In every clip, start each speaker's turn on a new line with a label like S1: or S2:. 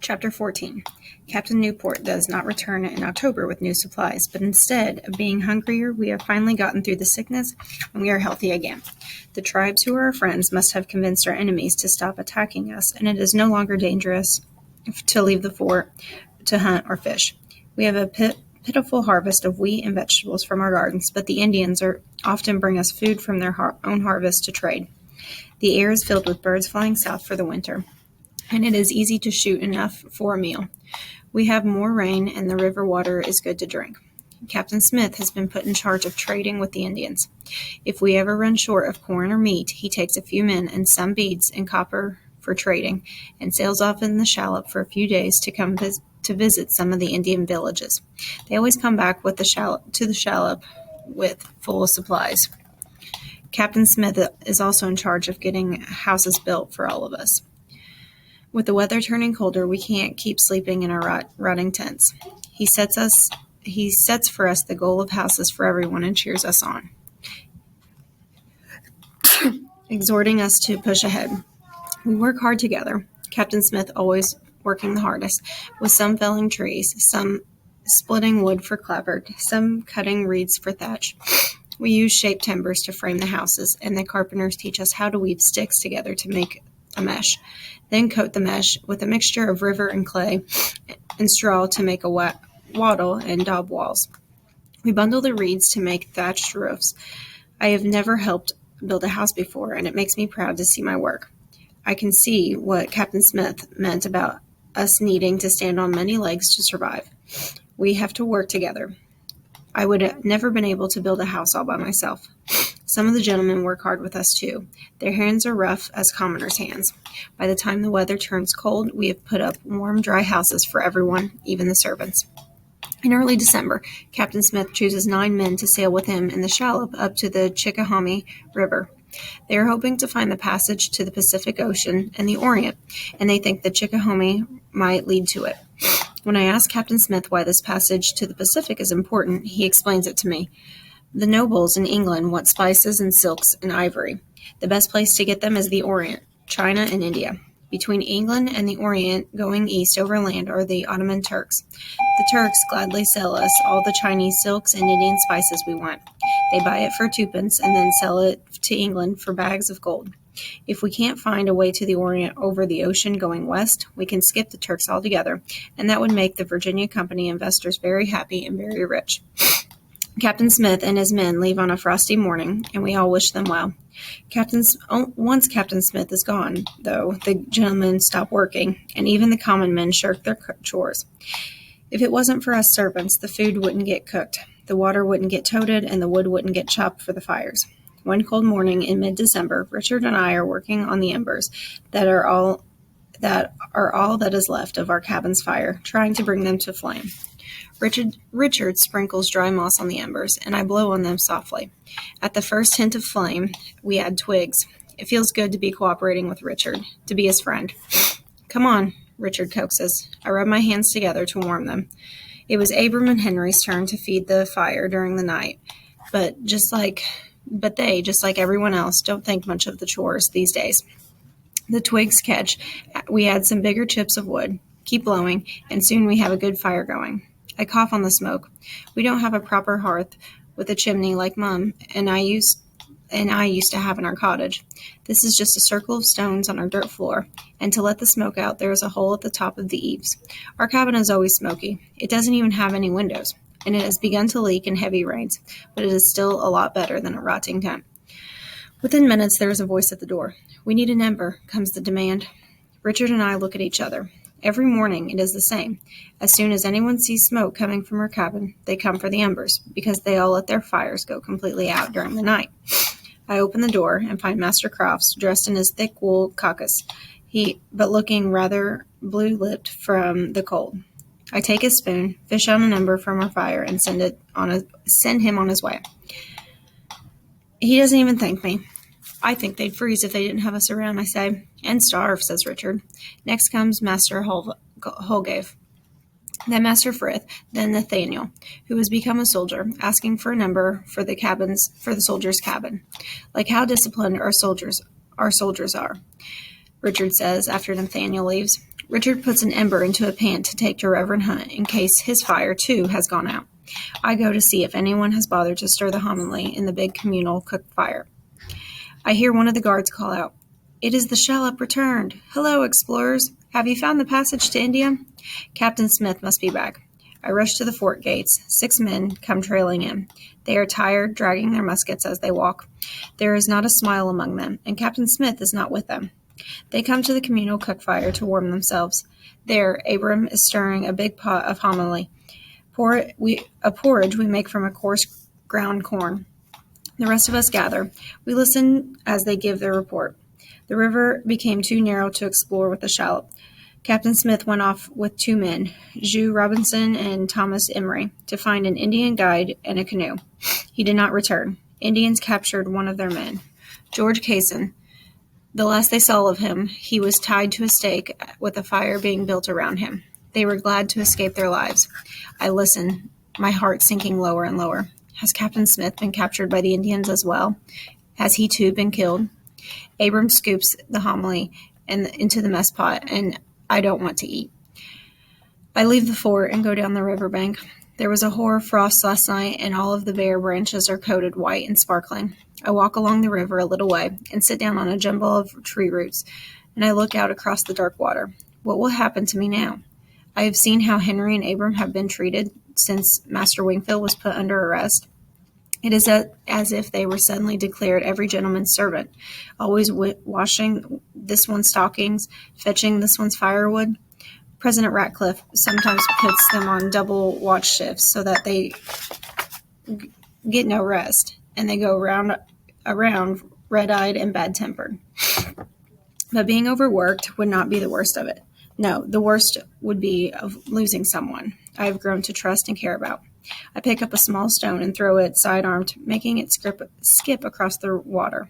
S1: Chapter 14. Captain Newport does not return in October with new supplies, but instead of being hungrier, we have finally gotten through the sickness and we are healthy again. The tribes who are our friends must have convinced our enemies to stop attacking us, and it is no longer dangerous to leave the fort to hunt or fish. We have a pitiful harvest of wheat and vegetables from our gardens, but the Indians often bring us food from their own harvest to trade. The air is filled with birds flying south for the winter, and it is easy to shoot enough for a meal. We have more rain, and the river water is good to drink. Captain Smith has been put in charge of trading with the Indians. If we ever run short of corn or meat, he takes a few men and some beads and copper for trading, and sails off in the shallop for a few days to come to visit some of the Indian villages. They always come back with the shallop with full of supplies. Captain Smith is also in charge of getting houses built for all of us. With the weather turning colder, we can't keep sleeping in our rotting tents. He sets for us the goal of houses for everyone and cheers us on, exhorting us to push ahead. We work hard together, Captain Smith always working the hardest, with some felling trees, some splitting wood for clapboard, some cutting reeds for thatch. We use shaped timbers to frame the houses, and the carpenters teach us how to weave sticks together to make a mesh, then coat the mesh with a mixture of river and clay and straw to make a wattle and daub walls. We bundle the reeds to make thatched roofs. I have never helped build a house before, and it makes me proud to see my work. I can see what Captain Smith meant about us needing to stand on many legs to survive. We have to work together. I would have never been able to build a house all by myself. Some of the gentlemen work hard with us, too. Their hands are rough as commoners' hands. By the time the weather turns cold, we have put up warm, dry houses for everyone, even the servants. In early December, Captain Smith chooses 9 men to sail with him in the shallop up to the Chickahominy River. They are hoping to find the passage to the Pacific Ocean and the Orient, and they think the Chickahominy might lead to it. When I ask Captain Smith why this passage to the Pacific is important, he explains it to me. The nobles in England want spices and silks and ivory. The best place to get them is the Orient, China and India. Between England and the Orient, going east overland, are the Ottoman Turks. The Turks gladly sell us all the Chinese silks and Indian spices we want. They buy it for 2 pence and then sell it to England for bags of gold. If we can't find a way to the Orient over the ocean going west, we can skip the Turks altogether, and that would make the Virginia Company investors very happy and very rich. Captain Smith and his men leave on a frosty morning, and we all wish them well. Once Captain Smith is gone, though, the gentlemen stop working, and even the common men shirk their chores. If it wasn't for us servants, the food wouldn't get cooked, the water wouldn't get toted, and the wood wouldn't get chopped for the fires. One cold morning in mid-December, Richard and I are working on the embers that are all that is left of our cabin's fire, trying to bring them to flame. Richard sprinkles dry moss on the embers, and I blow on them softly. At the first hint of flame, we add twigs. It feels good to be cooperating with Richard, to be his friend. "Come on," Richard coaxes. I rub my hands together to warm them. It was Abram and Henry's turn to feed the fire during the night, but they, just like everyone else, don't think much of the chores these days. The twigs catch. We add some bigger chips of wood, keep blowing, and soon we have a good fire going. I cough on the smoke. We don't have a proper hearth with a chimney like Mum and I used to have in our cottage. This is just a circle of stones on our dirt floor, and to let the smoke out, there is a hole at the top of the eaves. Our cabin is always smoky. It doesn't even have any windows, and it has begun to leak in heavy rains, but it is still a lot better than a rotting tent. Within minutes, there is a voice at the door. "We need an ember," comes the demand. Richard and I look at each other. Every morning it is the same. As soon as anyone sees smoke coming from our cabin, they come for the embers, because they all let their fires go completely out during the night. I open the door and find Master Crofts dressed in his thick wool caucus, but looking rather blue-lipped from the cold. I take his spoon, fish out an ember from our fire, and send him on his way. He doesn't even thank me. "I think they'd freeze if they didn't have us around," I say. "And starve," says Richard. Next comes Master Holgave, then Master Frith, then Nathaniel, who has become a soldier, asking for a number for the soldier's cabin. Like how disciplined our soldiers are. Richard says after Nathaniel leaves. Richard puts an ember into a pan to take to Reverend Hunt in case his fire, too, has gone out. I go to see if anyone has bothered to stir the homily in the big communal cook fire. I hear one of the guards call out, "It is the shallop returned. Hello, explorers. Have you found the passage to India?" Captain Smith must be back. I rush to the fort gates. 6 men come trailing in. They are tired, dragging their muskets as they walk. There is not a smile among them, and Captain Smith is not with them. They come to the communal cook fire to warm themselves. There, Abram is stirring a big pot of homily, a porridge we make from a coarse ground corn. The rest of us gather. We listen as they give their report. The river became too narrow to explore with the shallop. Captain Smith went off with 2 men, Jeux Robinson and Thomas Emery, to find an Indian guide and a canoe. He did not return. Indians captured one of their men, George Cason. The last they saw of him, he was tied to a stake with a fire being built around him. They were glad to escape their lives. I listen, my heart sinking lower and lower. Has Captain Smith been captured by the Indians as well? Has he too been killed? Abram scoops the homily into the mess pot, and I don't want to eat. I leave the fort and go down the riverbank. There was a hoar frost last night, and all of the bare branches are coated white and sparkling. I walk along the river a little way and sit down on a jumble of tree roots, and I look out across the dark water. What will happen to me now? I have seen how Henry and Abram have been treated since Master Wingfield was put under arrest. It is as if they were suddenly declared every gentleman's servant, always washing this one's stockings, fetching this one's firewood. President Ratcliffe sometimes puts them on double watch shifts so that they get no rest, and they go around red-eyed and bad-tempered. But being overworked would not be the worst of it. No, the worst would be of losing someone I have grown to trust and care about. I pick up a small stone and throw it side-armed, making it skip across the water.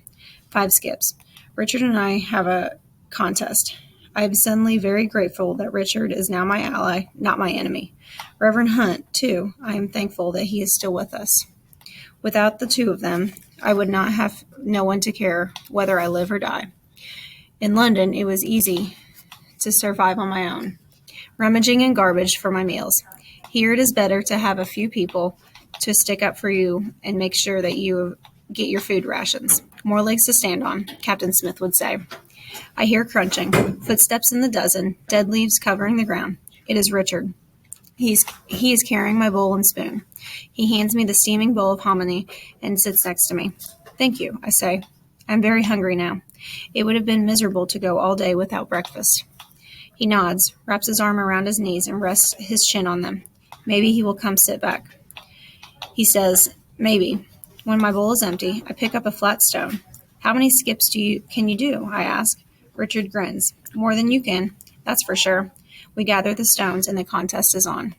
S1: 5 skips. Richard and I have a contest. I am suddenly very grateful that Richard is now my ally, not my enemy. Reverend Hunt, too, I am thankful that he is still with us. Without the 2 of them, I would not have no one to care whether I live or die. In London, it was easy to survive on my own, rummaging in garbage for my meals. Here it is better to have a few people to stick up for you and make sure that you get your food rations. More legs to stand on, Captain Smith would say. I hear crunching, footsteps in the dozen, dead leaves covering the ground. It is Richard. He is carrying my bowl and spoon. He hands me the steaming bowl of hominy and sits next to me. Thank you, I say. I'm very hungry now. It would have been miserable to go all day without breakfast. He nods, wraps his arm around his knees, and rests his chin on them. Maybe he will come sit back. He says, maybe. When my bowl is empty, I pick up a flat stone. How many skips can you do? I ask. Richard grins. More than you can, that's for sure. We gather the stones, and the contest is on.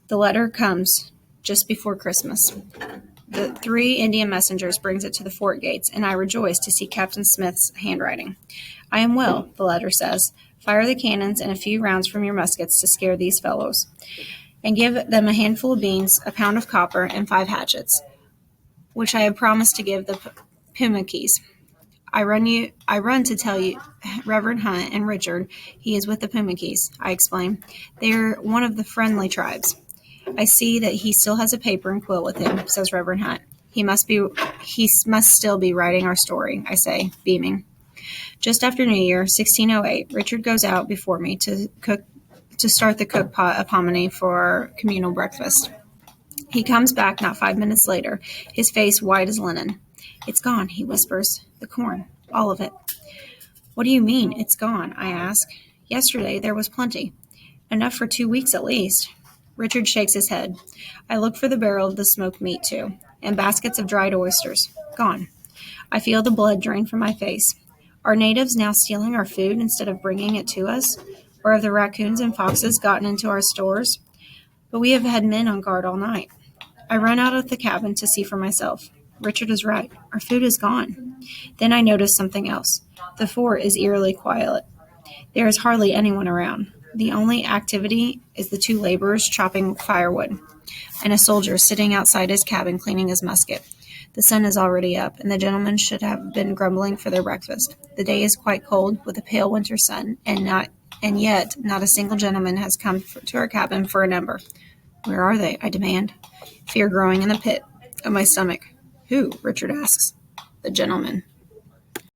S1: The letter comes just before Christmas. The 3 Indian messengers brings it to the fort gates, and I rejoice to see Captain Smith's handwriting. I am well, the letter says. Fire the cannons and a few rounds from your muskets to scare these fellows, and give them a handful of beans, a pound of copper, and 5 hatchets, which I have promised to give the Pumakees. I run to tell you, Reverend Hunt and Richard, he is with the Pumakees, I explain. They are one of the friendly tribes. I see that he still has a paper and quill with him, says Reverend Hunt. He must still be writing our story, I say, beaming. Just after New Year, 1608, Richard goes out before me to start the cook pot of hominy for our communal breakfast. He comes back not 5 minutes later, his face white as linen. It's gone, he whispers. The corn, all of it. What do you mean, it's gone? I ask. Yesterday there was plenty. Enough for 2 weeks at least. Richard shakes his head. I look for the barrel of the smoked meat, too, and baskets of dried oysters. Gone. I feel the blood drain from my face. Are natives now stealing our food instead of bringing it to us? Or have the raccoons and foxes gotten into our stores? But we have had men on guard all night. I run out of the cabin to see for myself. Richard is right. Our food is gone. Then I notice something else. The fort is eerily quiet. There is hardly anyone around. The only activity is the 2 laborers chopping firewood, and a soldier sitting outside his cabin cleaning his musket. The sun is already up, and the gentlemen should have been grumbling for their breakfast. The day is quite cold, with a pale winter sun, and And yet, not a single gentleman has come to our cabin for a number. Where are they? I demand, fear growing in the pit of my stomach. Who? Richard asks. The gentleman.